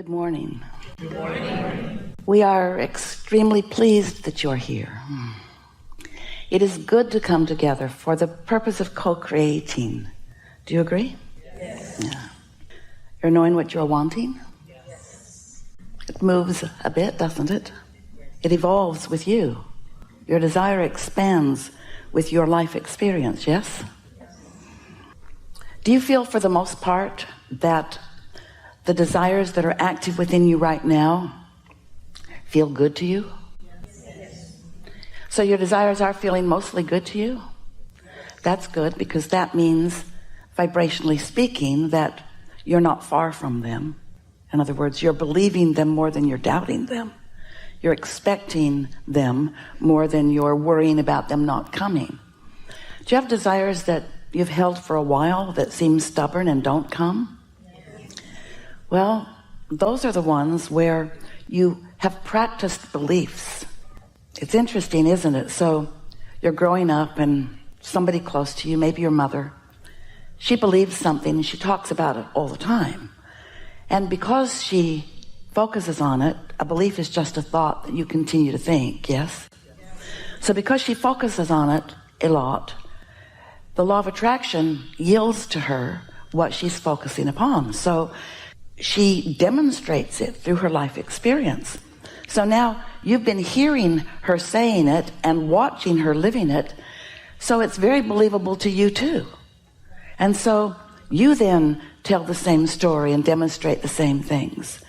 Good morning. Good morning. We are extremely pleased that you're here. It is good to come together for the purpose of co-creating. Do you agree? Yes. Yeah. You're knowing what you're wanting? Yes. It moves a bit, doesn't it? It evolves with you. Your desire expands with your life experience, yes? Do you feel for the most part that the desires that are active within you right now feel good to you? Yes. So your desires are feeling mostly good to you? That's good, because that means, vibrationally speaking, that you're not far from them. In other words, you're believing them more than you're doubting them. You're expecting them more than you're worrying about them not coming. Do you have desires that you've held for a while that seem stubborn and don't come? Well, those are the ones where you have practiced beliefs. It's interesting, isn't it? So you're growing up and somebody close to you, maybe your mother, she believes something and she talks about it all the time. And because she focuses on it, a belief is just a thought that you continue to think, yes? So because she focuses on it a lot, the law of attraction yields to her what she's focusing upon. So she demonstrates it through her life experience. So now you've been hearing her saying it and watching her living it, so it's very believable to you too. And so you then tell the same story and demonstrate the same things,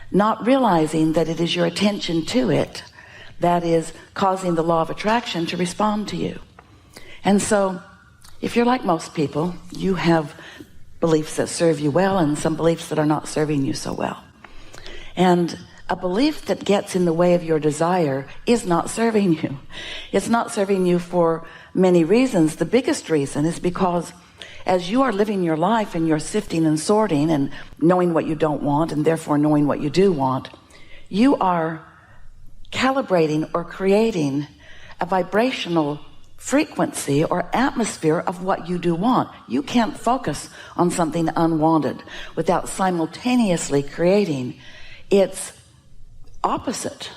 not realizing that it is your attention to it that is causing the law of attraction to respond to you. And so if you're like most people, you have beliefs that serve you well and some beliefs that are not serving you so well. And a belief that gets in the way of your desire is not serving you. It's not serving you for many reasons. The biggest reason is because as you are living your life and you're sifting and sorting and knowing what you don't want and therefore knowing what you do want, you are calibrating or creating a vibrational frequency or atmosphere of what you do want. You can't focus on something unwanted without simultaneously creating its opposite.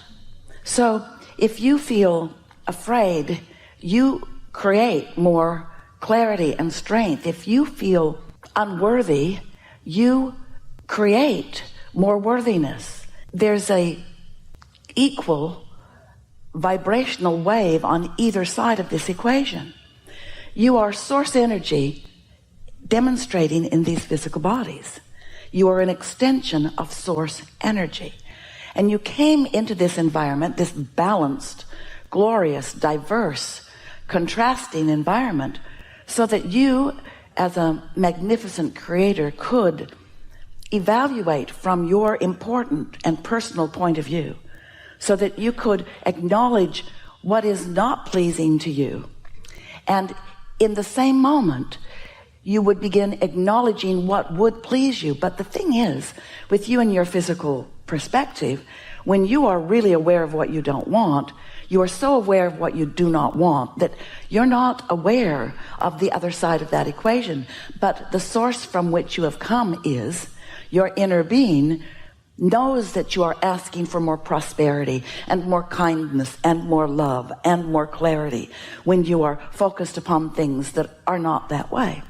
So if you feel afraid, you create more clarity and strength. If you feel unworthy, you create more worthiness. There's a equal vibrational wave on either side of this equation. You are source energy demonstrating in these physical bodies. You are an extension of source energy. And you came into this environment, this balanced, glorious, diverse, contrasting environment, so that you, as a magnificent creator, could evaluate from your important and personal point of view, so that you could acknowledge what is not pleasing to you. And in the same moment, you would begin acknowledging what would please you. But the thing is, with you and your physical perspective, when you are really aware of what you don't want, you are so aware of what you do not want that you're not aware of the other side of that equation. But the source from which you have come is your inner being knows that you are asking for more prosperity and more kindness and more love and more clarity when you are focused upon things that are not that way.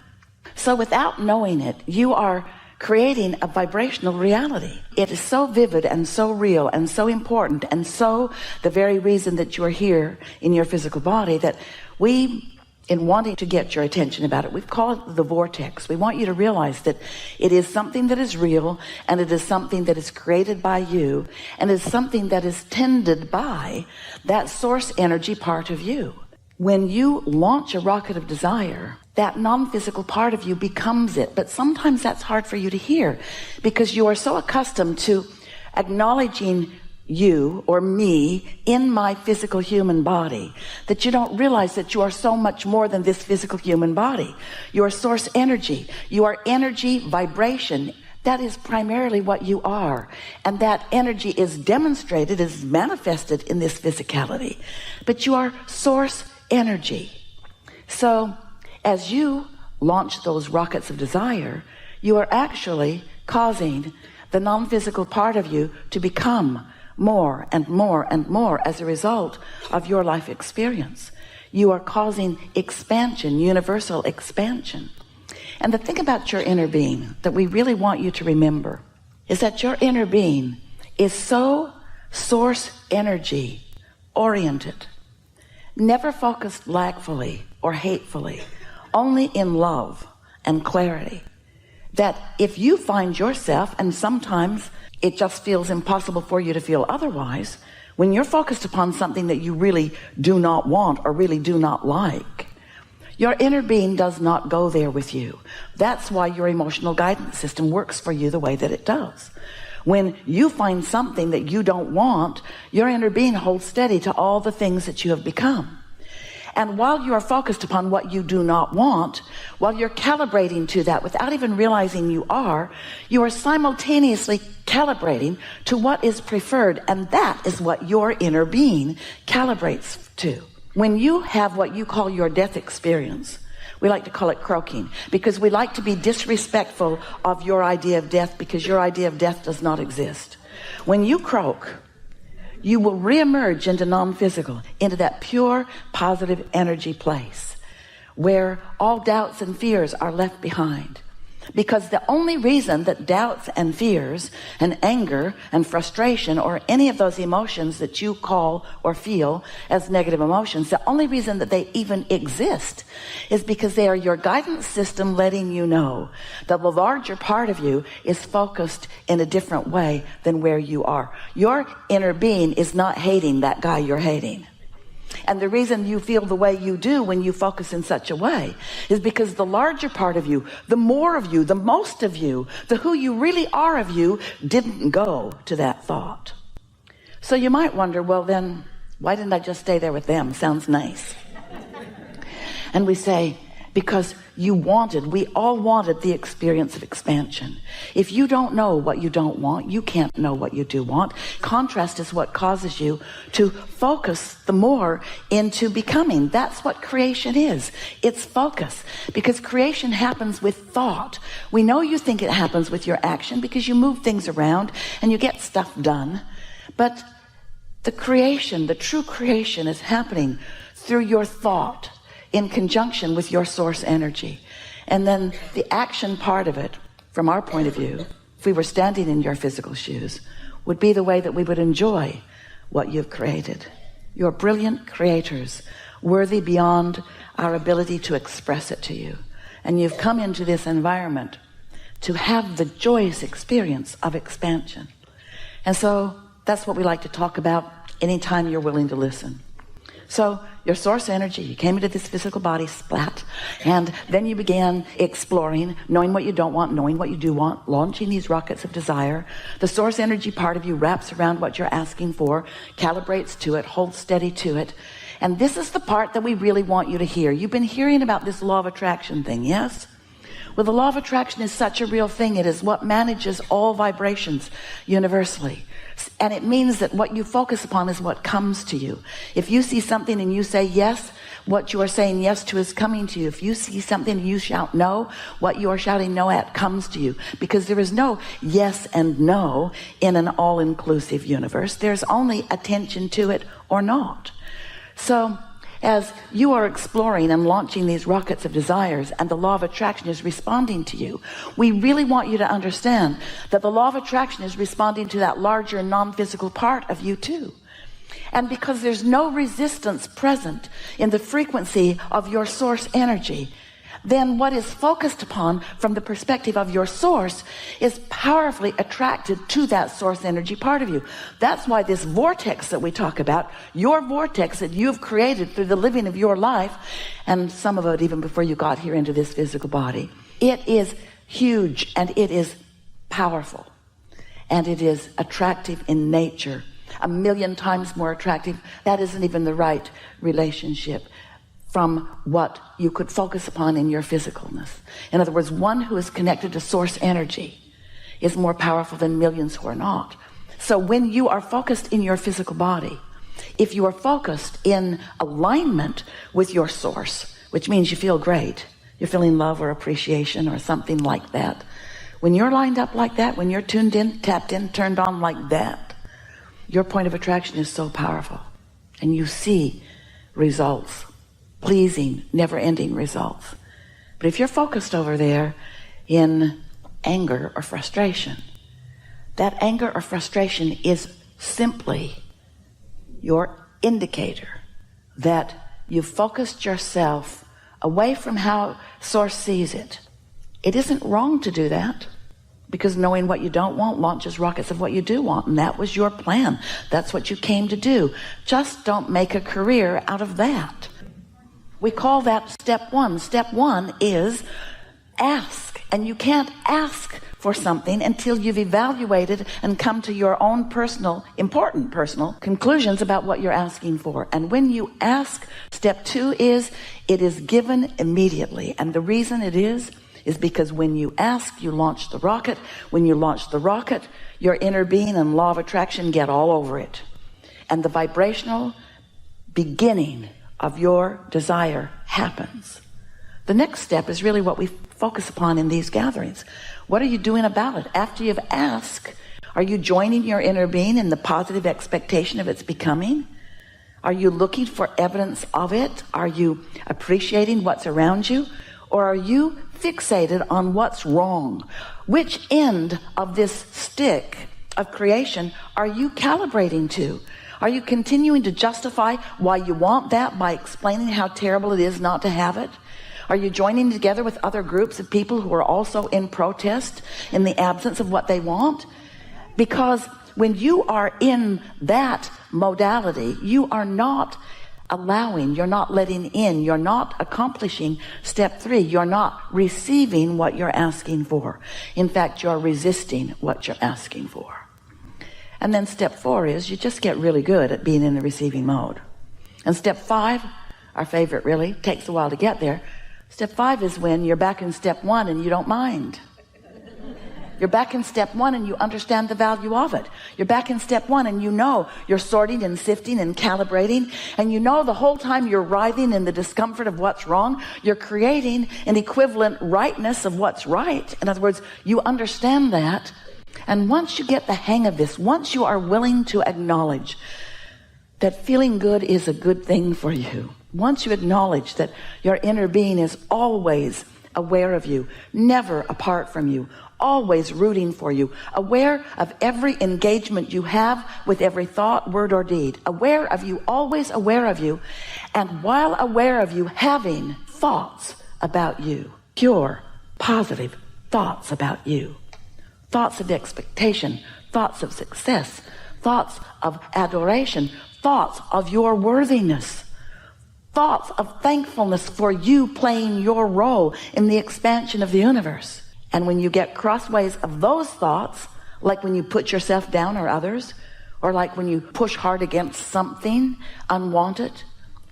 So without knowing it, you are creating a vibrational reality. It is so vivid and so real and so important and so the very reason that you're here in your physical body that we, in wanting to get your attention about it, we've called it the vortex. We want you to realize that it is something that is real, and it is something that is created by you, and it's something that is tended by that source energy part of you. When you launch a rocket of desire, that non-physical part of you becomes it. But sometimes that's hard for you to hear because you are so accustomed to acknowledging you or me in my physical human body that you don't realize that you are so much more than this physical human body. You are source energy. You are energy vibration. That is primarily what you are. And that energy is demonstrated, is manifested in this physicality. But you are source energy. So as you launch those rockets of desire, you are actually causing the non-physical part of you to become more and more and more as a result of your life experience. You are causing expansion, universal expansion. And the thing about your inner being that we really want you to remember is that your inner being is so source energy oriented, never focused lackfully or hatefully, only in love and clarity, that if you find yourself, and sometimes it just feels impossible for you to feel otherwise, when you're focused upon something that you really do not want or really do not like, your inner being does not go there with you. That's why your emotional guidance system works for you the way that it does. When you find something that you don't want, your inner being holds steady to all the things that you have become. And while you are focused upon what you do not want, while you're calibrating to that without even realizing you are simultaneously calibrating to what is preferred. And that is what your inner being calibrates to. When you have what you call your death experience, we like to call it croaking, because we like to be disrespectful of your idea of death, because your idea of death does not exist. When you croak, you will reemerge into non-physical, into that pure positive energy place where all doubts and fears are left behind. Because the only reason that doubts and fears and anger and frustration or any of those emotions that you call or feel as negative emotions, the only reason that they even exist is because they are your guidance system letting you know that the larger part of you is focused in a different way than where you are. Your inner being is not hating that guy you're hating. And the reason you feel the way you do when you focus in such a way is because the larger part of you, the more of you, the most of you, the who you really are of you didn't go to that thought. So you might wonder, well then, why didn't I just stay there with them? Sounds nice. And we say, because we all wanted the experience of expansion. If you don't know what you don't want, you can't know what you do want. Contrast is what causes you to focus the more into becoming. That's what creation is. It's focus. Because creation happens with thought. We know you think it happens with your action because you move things around and you get stuff done. But the creation, the true creation, is happening through your thought, in conjunction with your source energy. And then the action part of it, from our point of view, if we were standing in your physical shoes, would be the way that we would enjoy what you've created. You're brilliant creators, worthy beyond our ability to express it to you. And you've come into this environment to have the joyous experience of expansion. And so that's what we like to talk about anytime you're willing to listen. So your source energy, you came into this physical body, splat, and then you began exploring, knowing what you don't want, knowing what you do want, launching these rockets of desire. The source energy part of you wraps around what you're asking for, calibrates to it, holds steady to it. And this is the part that we really want you to hear. You've been hearing about this law of attraction thing, yes? Well, the law of attraction is such a real thing. It is what manages all vibrations universally. And it means that what you focus upon is what comes to you. If you see something and you say yes, what you are saying yes to is coming to you. If you see something and you shout no, what you are shouting no at comes to you. Because there is no yes and no in an all-inclusive universe. There's only attention to it or not. So as you are exploring and launching these rockets of desires and the law of attraction is responding to you, we really want you to understand that the law of attraction is responding to that larger non-physical part of you too. And because there's no resistance present in the frequency of your source energy, then what is focused upon from the perspective of your source is powerfully attracted to that source energy part of you. That's why this vortex that we talk about, your vortex that you've created through the living of your life, and some of it even before you got here into this physical body, it is huge and it is powerful and it is attractive in nature, 1,000,000 times more attractive. That isn't even the right relationship from what you could focus upon in your physicalness. In other words, one who is connected to source energy is more powerful than millions who are not. So when you are focused in your physical body, if you are focused in alignment with your source, which means you feel great, you're feeling love or appreciation or something like that, When you're lined up like that, when you're tuned in, tapped in, turned on like that, your point of attraction is so powerful. And you see results, pleasing, never-ending results. But if you're focused over there in anger or frustration, that anger or frustration is simply your indicator that you've focused yourself away from how Source sees it. It isn't wrong to do that, because knowing what you don't want launches rockets of what you do want, and that was your plan. That's what you came to do. Just don't make a career out of that. We call that step one. Step one is ask, and you can't ask for something until you've evaluated and come to your own important personal conclusions about what you're asking for. And when you ask, step two is it is given immediately. And the reason it is because when you ask, you launch the rocket. When you launch the rocket, your inner being and law of attraction get all over it. And the vibrational beginning of your desire happens. The next step is really what we focus upon in these gatherings. What are you doing about it? After you've asked, are you joining your inner being in the positive expectation of its becoming? Are you looking for evidence of it? Are you appreciating what's around you? Or are you fixated on what's wrong? Which end of this stick of creation are you calibrating to? Are you continuing to justify why you want that by explaining how terrible it is not to have it? Are you joining together with other groups of people who are also in protest in the absence of what they want? Because when you are in that modality, you are not allowing, you're not letting in, you're not accomplishing step three. You're not receiving what you're asking for. In fact, you're resisting what you're asking for. And then step four is you just get really good at being in the receiving mode. And step five, our favorite really, takes a while to get there. Step five is when you're back in step one and you don't mind. You're back in step one and you understand the value of it. You're back in step one and you know you're sorting and sifting and calibrating, and you know the whole time you're writhing in the discomfort of what's wrong, you're creating an equivalent rightness of what's right. In other words, you understand that. And once you get the hang of this, once you are willing to acknowledge that feeling good is a good thing for you, once you acknowledge that your inner being is always aware of you, never apart from you, always rooting for you, aware of every engagement you have with every thought, word, or deed, aware of you, always aware of you, and while aware of you, having thoughts about you, pure, positive thoughts about you, thoughts of expectation, thoughts of success, thoughts of adoration, thoughts of your worthiness, thoughts of thankfulness for you playing your role in the expansion of the universe. And when you get crossways of those thoughts, like when you put yourself down or others, or like when you push hard against something unwanted,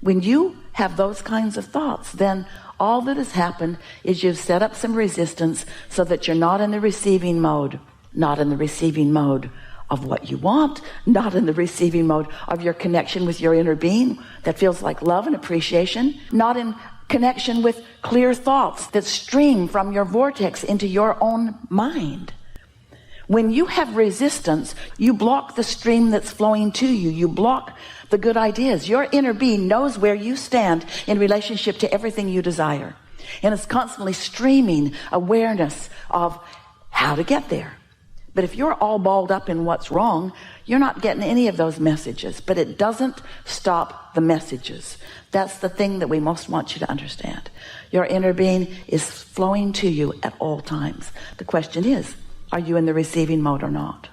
when you have those kinds of thoughts, then all that has happened is you've set up some resistance so that you're not in the receiving mode, not in the receiving mode of what you want, not in the receiving mode of your connection with your inner being that feels like love and appreciation, not in connection with clear thoughts that stream from your vortex into your own mind. When you have resistance, you block the stream that's flowing to you. You block the good ideas. Your inner being knows where you stand in relationship to everything you desire, and it's constantly streaming awareness of how to get there. But if you're all balled up in what's wrong, you're not getting any of those messages. But it doesn't stop the messages. That's the thing that we most want you to understand. Your inner being is flowing to you at all times. The question is, are you in the receiving mode or not?